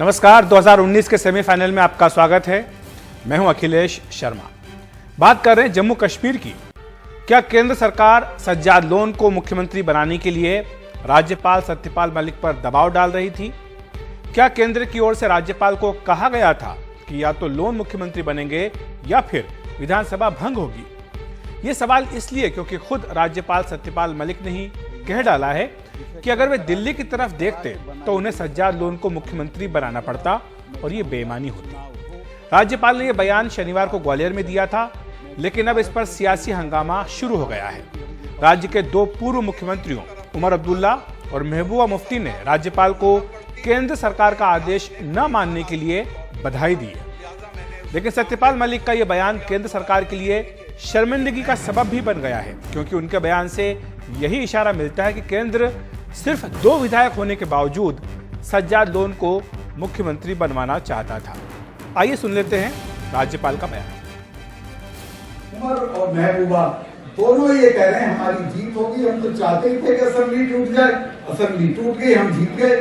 नमस्कार, 2019 के सेमीफाइनल में आपका स्वागत है। मैं हूं अखिलेश शर्मा। बात कर रहे हैं जम्मू कश्मीर की। क्या केंद्र सरकार सज्जाद लोन को मुख्यमंत्री बनाने के लिए राज्यपाल सत्यपाल मलिक पर दबाव डाल रही थी? क्या केंद्र की ओर से राज्यपाल को कहा गया था कि या तो लोन मुख्यमंत्री बनेंगे या फिर विधानसभा भंग होगी? ये सवाल इसलिए क्योंकि खुद राज्यपाल सत्यपाल मलिक ने ही कह डाला है कि अगर वे दिल्ली की तरफ देखते तो उन्हें सज्जाद लोन को मुख्यमंत्री बनाना पड़ता और ये बेईमानी होती। राज्यपाल ने यह बयान शनिवार को ग्वालियर में दिया था, लेकिन अब इस पर सियासी हंगामा शुरू हो गया है। राज्य के दो पूर्व मुख्यमंत्रियों उमर अब्दुल्ला और महबूबा मुफ्ती ने राज्यपाल को केंद्र सरकार का आदेश न मानने के लिए बधाई दी है। लेकिन सत्यपाल मलिक का यह बयान केंद्र सरकार के लिए शर्मिंदगी का सबब भी बन गया है, क्योंकि उनके बयान से यही इशारा मिलता है कि केंद्र सिर्फ 2 विधायक होने के बावजूद सज्जाद लोन को मुख्यमंत्री बनवाना चाहता था। आइए सुन लेते हैं राज्यपाल का बयान। उमर और महबूबा दोनों ये कह रहे हैं हमारी जीत होगी। हम तो चाहते ही थे कि असेंबली टूट जाए, असेंबली टूट गई, हम जीत गए।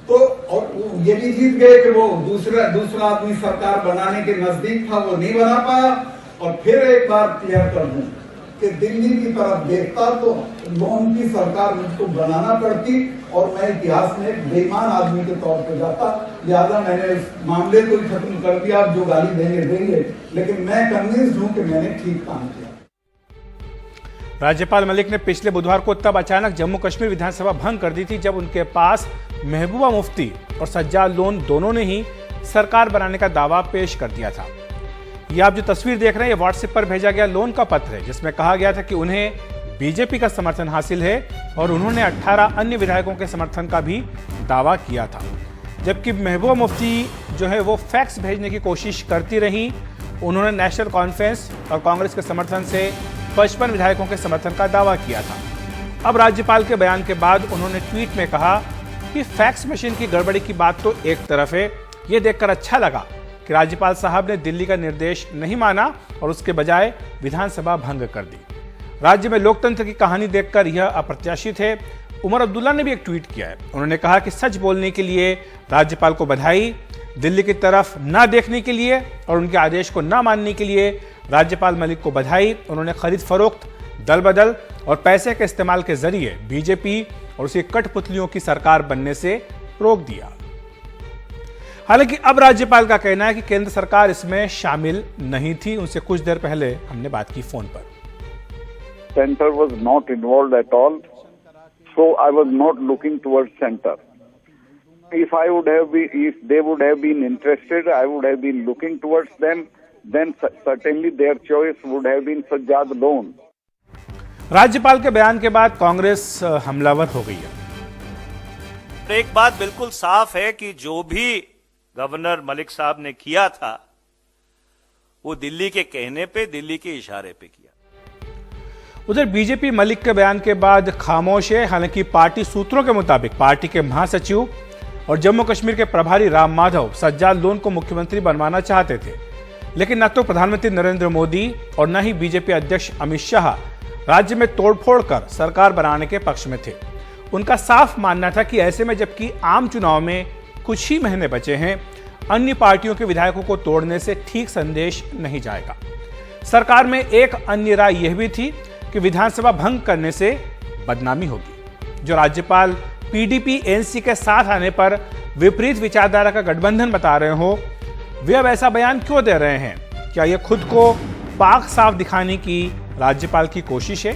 तो और ये भी जीत गए कि वो दूसरा आदमी सरकार बनाने के नजदीक था, वो नहीं बना पाया। और फिर एक बार क्लियर कर दूं कि दिल्ली की तरफ देखता तो लोन की सरकार मुझको बनाना पड़ती और मैं इतिहास में एक बेईमान आदमी के तौर पे जाता। लिहाजा मैंने इस मामले को ही खत्म कर दिया। आप जो गाली देंगे, लेकिन मैं कन्विंस्ड हूं कि मैंने ठीक काम किया। राज्यपाल मलिक ने पिछले बुधवार को तब अचानक जम्मू कश्मीर विधानसभा भंग कर दी थी जब उनके पास महबूबा मुफ्ती और सज्जाद लोन दोनों ने ही सरकार बनाने का दावा पेश कर दिया था। ये आप जो तस्वीर देख रहे हैं, ये व्हाट्सएप पर भेजा गया लोन का पत्र है, जिसमें कहा गया था कि उन्हें बीजेपी का समर्थन हासिल है और उन्होंने 18 अन्य विधायकों के समर्थन का भी दावा किया था। जबकि महबूबा मुफ्ती जो है वो फैक्स भेजने की कोशिश करती रही। उन्होंने नेशनल कॉन्फ्रेंस और कांग्रेस के समर्थन से 55 विधायकों के समर्थन का दावा किया था। अब राज्यपाल के बयान के बाद उन्होंने ट्वीट में कहा कि फैक्स मशीन की गड़बड़ी की बात तो एक तरफ है, ये देखकर अच्छा लगा कि राज्यपाल साहब ने दिल्ली का निर्देश नहीं माना और उसके बजाय विधानसभा भंग कर दी। राज्य में लोकतंत्र की कहानी देखकर यह अप्रत्याशित है। उमर अब्दुल्ला ने भी एक ट्वीट किया है। उन्होंने कहा कि सच बोलने के लिए राज्यपाल को बधाई, दिल्ली की तरफ न देखने के लिए और उनके आदेश को न मानने के लिए राज्यपाल मलिक को बधाई। उन्होंने खरीद फरोख्त, दल बदल और पैसे के इस्तेमाल के जरिए बीजेपी और उसकी कठपुतलियों की सरकार बनने से रोक दिया। हालांकि अब राज्यपाल का कहना है कि केंद्र सरकार इसमें शामिल नहीं थी। उनसे कुछ देर पहले हमने बात की फोन पर। Center was not involved at all, so I was not looking towards center. If they would have been interested, I would have been looking towards them. Then certainly their choice would have been Sajjad Loan. राज्यपाल के बयान के बाद कांग्रेस हमलावर हो गई है। एक बात बिल्कुल साफ है कि जो भी गवर्नर मलिक साहब ने किया था वो दिल्ली के कहने पे, दिल्ली के इशारे पे किया। उधर बीजेपी मलिक के बयान के बाद खामोश है। हालांकि पार्टी सूत्रों के मुताबिक पार्टी के महासचिव और जम्मू कश्मीर के प्रभारी राम माधव सज्जाद लोन को मुख्यमंत्री बनवाना चाहते थे, लेकिन न तो प्रधानमंत्री नरेंद्र मोदी और न ही बीजेपी अध्यक्ष अमित शाह राज्य में तोड़फोड़ कर सरकार बनाने के पक्ष में थे। उनका साफ मानना था कि ऐसे में जबकि आम चुनाव में कुछ ही महीने बचे हैं, अन्य पार्टियों के विधायकों को तोड़ने से ठीक संदेश नहीं जाएगा। सरकार में एक अन्य राय यह भी थी कि विधानसभा भंग करने से बदनामी होगी। जो राज्यपाल पीडीपी एनसी के साथ आने पर विपरीत विचारधारा का गठबंधन बता रहे हो, वे अब ऐसा बयान क्यों दे रहे हैं? क्या यह खुद को पाक साफ दिखाने की राज्यपाल की कोशिश है?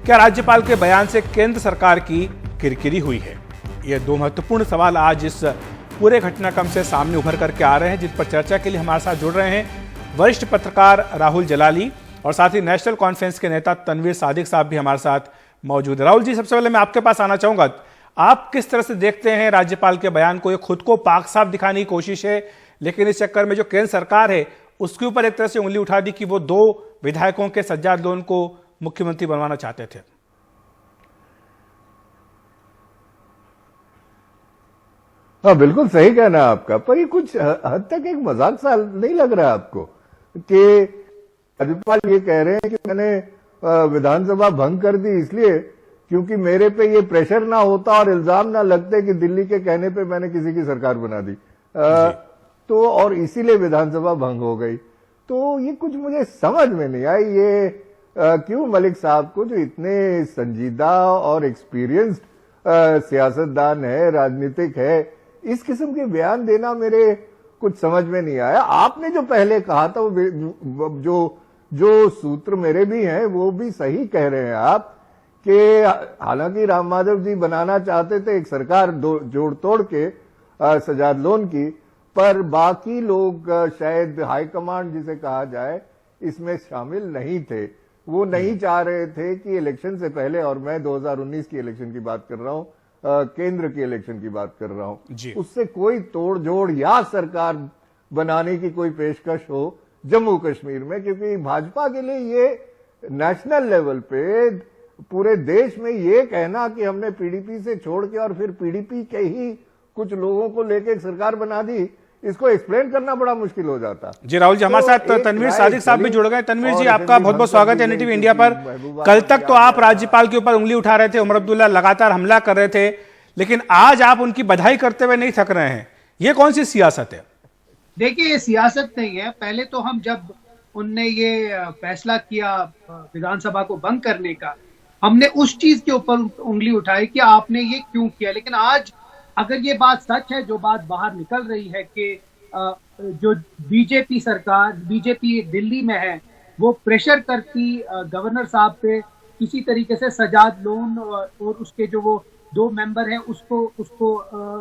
क्या राज्यपाल के बयान से केंद्र सरकार की किरकिरी हुई है? ये 2 महत्वपूर्ण सवाल आज इस पूरे घटनाक्रम से सामने उभर करके आ रहे हैं, जिस पर चर्चा के लिए हमारे साथ जुड़ रहे हैं वरिष्ठ पत्रकार राहुल जलाली और साथ ही नेशनल कॉन्फ्रेंस के नेता तनवीर सादिक साहब भी हमारे साथ मौजूद है। राहुल जी, सबसे पहले मैं आपके पास आना चाहूंगा। आप किस तरह से देखते हैं राज्यपाल के बयान को? ये खुद को पाक साफ दिखाने की कोशिश है, लेकिन इस चक्कर में जो केंद्र सरकार है उसके ऊपर एक तरह से उंगली उठा दी कि वो 2 विधायकों के सज्जाद लोन को मुख्यमंत्री बनवाना चाहते थे। हाँ, बिल्कुल सही कहना आपका, पर ये कुछ हद तक एक मजाक सा नहीं लग रहा है आपको कि राज्यपाल ये कह रहे हैं कि मैंने विधानसभा भंग कर दी इसलिए क्योंकि मेरे पे ये प्रेशर ना होता और इल्जाम ना लगते कि दिल्ली के कहने पे मैंने किसी की सरकार बना दी, तो और इसीलिए विधानसभा भंग हो गई। तो ये कुछ मुझे समझ में नहीं आई, ये क्यों मलिक साहब को, जो इतने संजीदा और एक्सपीरियंस्ड सियासतदान है, राजनीतिक है, इस किस्म के बयान देना मेरे कुछ समझ में नहीं आया। आपने जो पहले कहा था, वो जो सूत्र मेरे भी हैं वो भी सही कह रहे हैं आप, कि हालांकि राम माधव जी बनाना चाहते थे एक सरकार जोड़ तोड़ के सजाद लोन की, पर बाकी लोग शायद हाईकमांड जिसे कहा जाए इसमें शामिल नहीं थे। वो नहीं चाह रहे थे कि इलेक्शन से पहले, और मैं 2019 की इलेक्शन की बात कर रहा हूं, केंद्र की इलेक्शन की बात कर रहा हूं, उससे कोई तोड़ जोड़ या सरकार बनाने की कोई पेशकश हो जम्मू कश्मीर में, क्योंकि भाजपा के लिए ये नेशनल लेवल पे पूरे देश में ये कहना कि हमने पीडीपी से छोड़ के और फिर पीडीपी के ही कुछ लोगों को लेके एक सरकार बना दी, इसको एक्सप्लेन करना बड़ा मुश्किल हो जाता। जी राहुल जी, हमारे साथ तनवीर सादिक साहब भी जुड़ गए। तनवीर जी, आपका बहुत बहुत स्वागत है एनडीटीवी इंडिया पर। कल तक तो आप राज्यपाल के ऊपर उंगली उठा रहे थे, उमर अब्दुल्ला लगातार हमला कर रहे थे, लेकिन आज आप उनकी बधाई करते हुए नहीं थक रहे हैं। ये कौन सी सियासत है? देखिए, ये सियासत नहीं है। पहले तो हम जब उनने ये फैसला किया विधानसभा को भंग करने का, हमने उस चीज के ऊपर उंगली उठाई कि आपने ये क्यों किया। लेकिन आज अगर ये बात सच है, जो बात बाहर निकल रही है कि जो बीजेपी सरकार, बीजेपी दिल्ली में है, वो प्रेशर करती गवर्नर साहब पे किसी तरीके से सजाद लोन और उसके जो वो 2 मेंबर हैं उसको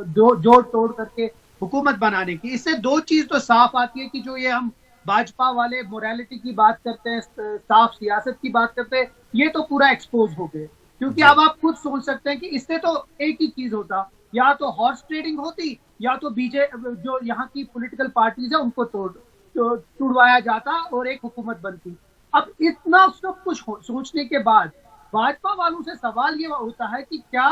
जोड़ तोड़ करके हुकूमत बनाने की, इससे 2 चीज तो साफ आती है कि जो ये हम भाजपा वाले मोरालिटी की बात करते हैं, साफ सियासत की बात करते हैं, ये तो पूरा एक्सपोज हो गए। क्योंकि अब आप खुद सोच सकते हैं कि इससे तो एक ही चीज होता, या तो हॉर्स ट्रेडिंग होती, या तो बीजेपी जो यहाँ की पॉलिटिकल पार्टीज है उनको तुड़वाया जाता और एक हुकूमत बनती। अब इतना सब कुछ सोचने के बाद भाजपा वालों से सवाल ये होता है कि क्या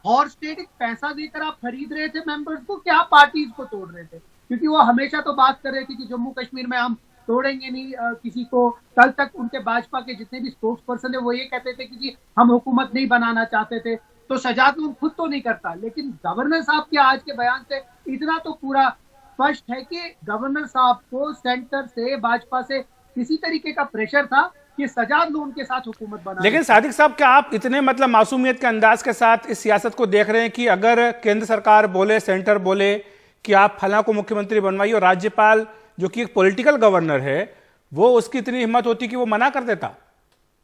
हॉर्स ट्रेडिंग पैसा देकर आप खरीद रहे थे मेंबर्स को, क्या पार्टीज को तोड़ रहे थे? क्योंकि वो हमेशा तो बात कर रहे थे कि जम्मू कश्मीर में हम तोड़ेंगे नहीं किसी को। कल तक उनके भाजपा के जितने भी स्पोक्स पर्सन है वो ये कहते थे कि जी हम हुकूमत नहीं बनाना चाहते थे। तो सजाद लोन खुद तो नहीं करता, लेकिन गवर्नर साहब के आज के बयान से इतना तो पूरा स्पष्ट है कि गवर्नर साहब को सेंटर से, भाजपा से किसी तरीके का प्रेशर था कि सजाद लोन के साथ हुकूमत बना। लेकिन सादिक साहब, क्या आप इतने मतलब मासूमियत के अंदाज के साथ इस सियासत को देख रहे हैं कि अगर केंद्र सरकार बोले, सेंटर बोले कि आप फलां को मुख्यमंत्री बनवाइए, और राज्यपाल जो कि एक पॉलिटिकल गवर्नर है वो उसकी इतनी हिम्मत होती कि वो मना कर देता?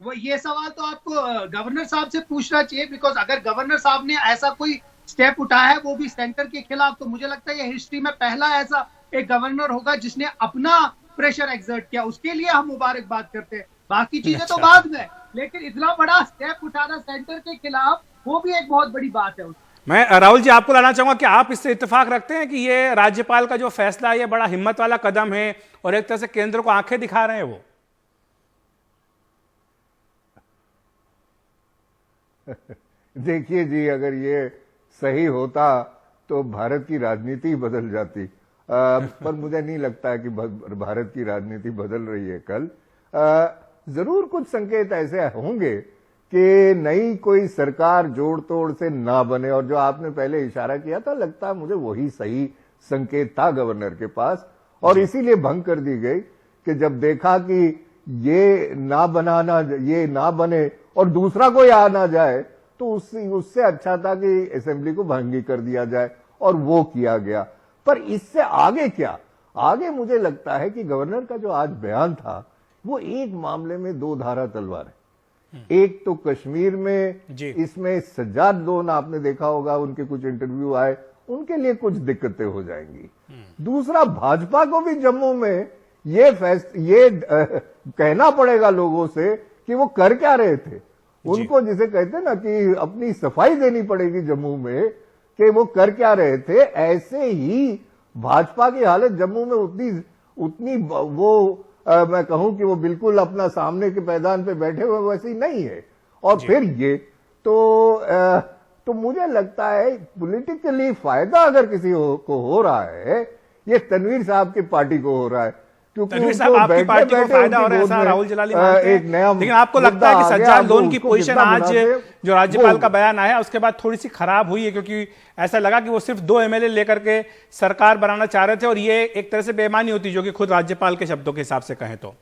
वो ये सवाल तो आपको गवर्नर साहब से पूछना चाहिए, बिकॉज अगर गवर्नर साहब ने ऐसा कोई स्टेप उठाया है वो भी सेंटर के खिलाफ, तो मुझे लगता है ये हिस्ट्री में पहला ऐसा एक गवर्नर होगा जिसने अपना प्रेशर एक्सर्ट किया। उसके लिए हम मुबारकबाद करते हैं, बाकी चीजें तो बाद में, लेकिन इतना बड़ा स्टेप उठाना सेंटर के खिलाफ वो भी एक बहुत बड़ी बात है। मैं राहुल जी आपको लाना चाहूंगा कि आप इससे इत्तेफाक रखते हैं कि ये राज्यपाल का जो फैसला है ये बड़ा हिम्मत वाला कदम है और एक तरह से केंद्र को आंखें दिखा रहे हैं वो? देखिए जी, अगर ये सही होता तो भारत की राजनीति बदल जाती, पर मुझे नहीं लगता है कि भारत की राजनीति बदल रही है कल। जरूर कुछ संकेत ऐसे होंगे कि नई कोई सरकार जोड़ तोड़ से ना बने, और जो आपने पहले इशारा किया था, लगता है मुझे वही सही संकेत था गवर्नर के पास, और इसीलिए भंग कर दी गई कि जब देखा कि ये ना बने और दूसरा कोई आ ना जाए, तो उससे अच्छा था कि असेंबली को भंग ही कर दिया जाए, और वो किया गया। पर इससे आगे क्या? आगे मुझे लगता है कि गवर्नर का जो आज बयान था वो एक मामले में 2 धारा तलवार है। एक तो कश्मीर में, इसमें सज्जाद लोन आपने देखा होगा, उनके कुछ इंटरव्यू आए, उनके लिए कुछ दिक्कतें हो जाएंगी। दूसरा, भाजपा को भी जम्मू में ये कहना पड़ेगा लोगों से कि वो कर क्या रहे थे। उनको जिसे कहते हैं ना कि अपनी सफाई देनी पड़ेगी जम्मू में कि वो कर क्या रहे थे। ऐसे ही भाजपा की हालत जम्मू में उतनी वो मैं कहूं कि वो बिल्कुल अपना सामने के मैदान पे बैठे हुए वैसे ही नहीं है। और फिर ये तो मुझे लगता है पॉलिटिकली फायदा अगर किसी को हो रहा है, ये तनवीर साहब की पार्टी को हो रहा है। क्योंकि तनवीर साहब, उनको आपकी पार्टी को बैठे-बैठे फायदा हो रहा है उनकी ऐसा गोद में, राहुल जलाली मानते हैं। एक नया लेकिन आपको लगता है कि मुद्दा आ सज्जाद गया, लोन की उसको पोजीशन कितना आज बनाते, जो राज्यपाल वो- का बयान आया उसके बाद थोड़ी सी खराब हुई है, क्योंकि ऐसा लगा कि वो सिर्फ 2 एमएलए लेकर के सरकार बनाना चाह रहे थे, और ये एक तरह से बेईमानी होती जो कि खुद राज्यपाल के शब्दों के हिसाब से कहें तो।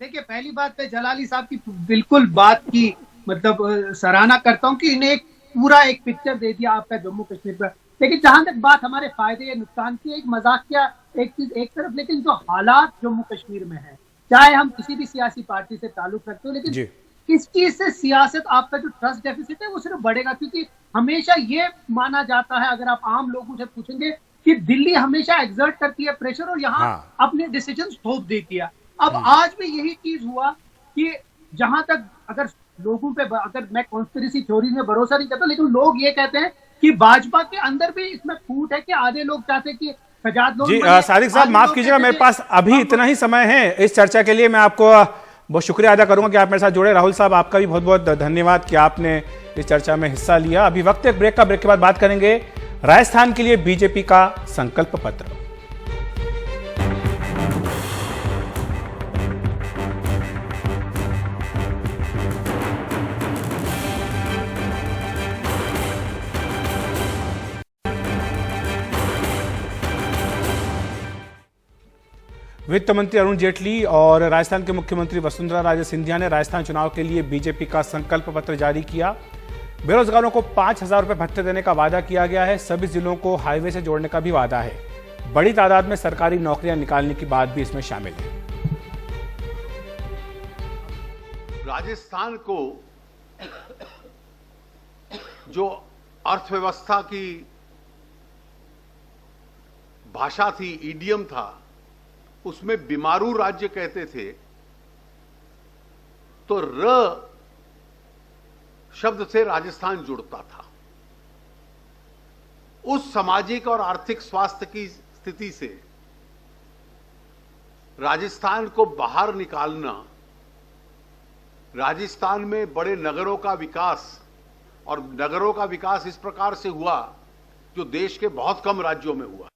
देखिए, पहली बात मैं जलाली साहब की बिल्कुल बात की मतलब सराहना करता हूं कि इन्हें एक पूरा एक पिक्चर दे दिया आपका जम्मू कश्मीर पर। लेकिन जहां तक बात हमारे फायदे या नुकसान की, एक मजाकिया एक चीज एक तरफ, लेकिन जो हालात जम्मू कश्मीर में है, चाहे हम किसी भी सियासी पार्टी से ताल्लुक रखते हो, लेकिन जी। इस चीज से सियासत, आपका जो ट्रस्ट डेफिसिट है वो सिर्फ बढ़ेगा, क्योंकि हमेशा ये माना जाता है, अगर आप आम लोगों से पूछेंगे, कि दिल्ली हमेशा एक्सर्ट करती है प्रेशर और यहाँ अपने डिसीजन थोप देती है। अब आज भी यही चीज हुआ कि जहां तक अगर लोगों पे, अगर मैं कॉन्स्पिरेसी थ्योरी में भरोसा नहीं करता, लेकिन लोग ये कहते हैं कि भाजपा के अंदर भी इसमें फूट है, कि आधे लोग चाहते हैं कि सजाद लोन जी बने, सादिक साहब, आधे माफ लोग कीजिएगा, कहते मेरे थे पास अभी इतना ही समय है इस चर्चा के लिए। मैं आपको बहुत शुक्रिया अदा करूंगा कि आप मेरे साथ जुड़े। राहुल साहब, आपका भी बहुत बहुत धन्यवाद कि आपने इस चर्चा में हिस्सा लिया। अभी वक्त एक ब्रेक का, ब्रेक के बाद बात करेंगे राजस्थान के लिए बीजेपी का संकल्प पत्र। वित्त मंत्री अरुण जेटली और राजस्थान के मुख्यमंत्री वसुंधरा राजे सिंधिया ने राजस्थान चुनाव के लिए बीजेपी का संकल्प पत्र जारी किया। बेरोजगारों को 5,000 रुपए भत्ते देने का वादा किया गया है। सभी जिलों को हाईवे से जोड़ने का भी वादा है। बड़ी तादाद में सरकारी नौकरियां निकालने की बात भी इसमें शामिल है। राजस्थान को जो अर्थव्यवस्था की भाषा थी, ईडियम था, उसमें बीमारू राज्य कहते थे, तो र शब्द से राजस्थान जुड़ता था। उस सामाजिक और आर्थिक स्वास्थ्य की स्थिति से राजस्थान को बाहर निकालना, राजस्थान में बड़े नगरों का विकास, और नगरों का विकास इस प्रकार से हुआ जो देश के बहुत कम राज्यों में हुआ।